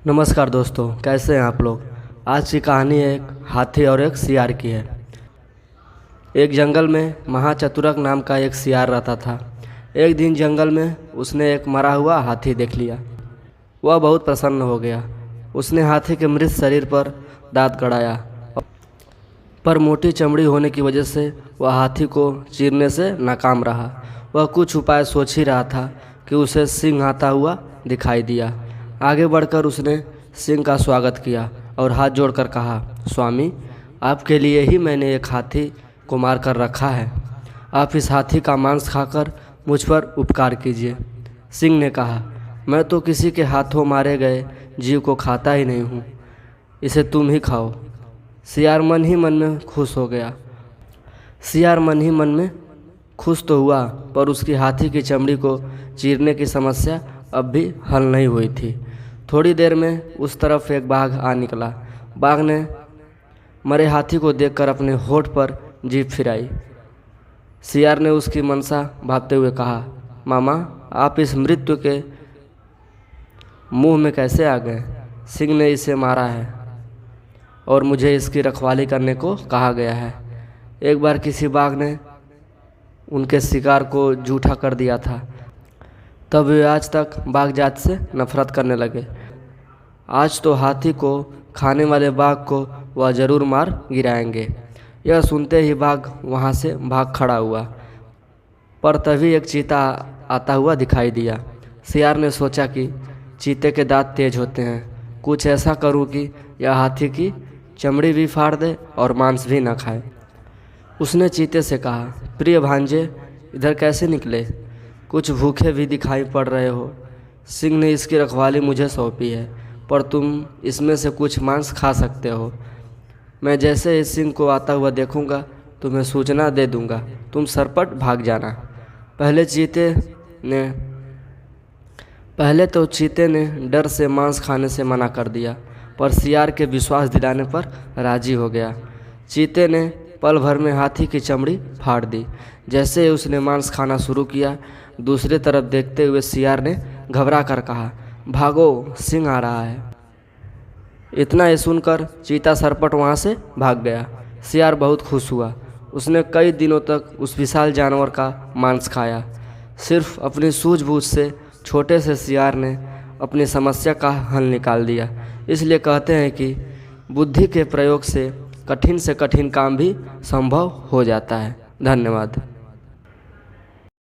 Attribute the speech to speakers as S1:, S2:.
S1: नमस्कार दोस्तों, कैसे हैं आप लोग। आज की कहानी एक हाथी और एक सियार की है। एक जंगल में महाचतुरक नाम का एक सियार रहता था। एक दिन जंगल में उसने एक मरा हुआ हाथी देख लिया। वह बहुत प्रसन्न हो गया। उसने हाथी के मृत शरीर पर दांत गड़ाया, पर मोटी चमड़ी होने की वजह से वह हाथी को चीरने से नाकाम रहा। वह कुछ उपाय सोच ही रहा था कि उसे सिंह आता हुआ दिखाई दिया। आगे बढ़कर उसने सिंह का स्वागत किया और हाथ जोड़कर कहा, स्वामी, आपके लिए ही मैंने एक हाथी को मार कर रखा है। आप इस हाथी का मांस खाकर मुझ पर उपकार कीजिए। सिंह ने कहा, मैं तो किसी के हाथों मारे गए जीव को खाता ही नहीं हूँ, इसे तुम ही खाओ। सियार मन ही मन में खुश हो गया। सियार मन ही मन में खुश तो हुआ, पर उसकी हाथी की चमड़ी को चीरने की समस्या अब भी हल नहीं हुई थी। थोड़ी देर में उस तरफ एक बाघ आ निकला। बाघ ने मरे हाथी को देखकर अपने होठ पर जीभ फिराई। सियार ने उसकी मनसा भांपते हुए कहा, मामा, आप इस मृत्यु के मुंह में कैसे आ गए। सिंह ने इसे मारा है और मुझे इसकी रखवाली करने को कहा गया है। एक बार किसी बाघ ने उनके शिकार को जूठा कर दिया था, तब वे आज तक बाघ जात से नफरत करने लगे। आज तो हाथी को खाने वाले बाघ को वह जरूर मार गिराएंगे। यह सुनते ही बाघ वहाँ से भाग खड़ा हुआ, पर तभी एक चीता आता हुआ दिखाई दिया। सियार ने सोचा कि चीते के दांत तेज होते हैं, कुछ ऐसा करूँ कि यह हाथी की चमड़ी भी फाड़ दे और मांस भी न खाए। उसने चीते से कहा, प्रिय भांजे, इधर कैसे निकले। कुछ भूखे भी दिखाई पड़ रहे हो। सिंह ने इसकी रखवाली मुझे सौंपी है, पर तुम इसमें से कुछ मांस खा सकते हो। मैं जैसे इस सिंह को आता हुआ देखूंगा तुम्हें सूचना दे दूंगा, तुम सरपट भाग जाना। पहले तो चीते ने डर से मांस खाने से मना कर दिया, पर सियार के विश्वास दिलाने पर राजी हो गया। चीते ने पल भर में हाथी की चमड़ी फाड़ दी। जैसे ही उसने मांस खाना शुरू किया, दूसरी तरफ देखते हुए सियार ने घबरा कर कहा, भागो, सिंह आ रहा है। इतना ही सुनकर चीता सरपट वहाँ से भाग गया। सियार बहुत खुश हुआ। उसने कई दिनों तक उस विशाल जानवर का मांस खाया। सिर्फ अपनी सूझबूझ से छोटे से सियार ने अपनी समस्या का हल निकाल दिया। इसलिए कहते हैं कि बुद्धि के प्रयोग से कठिन काम भी संभव हो जाता है। धन्यवाद।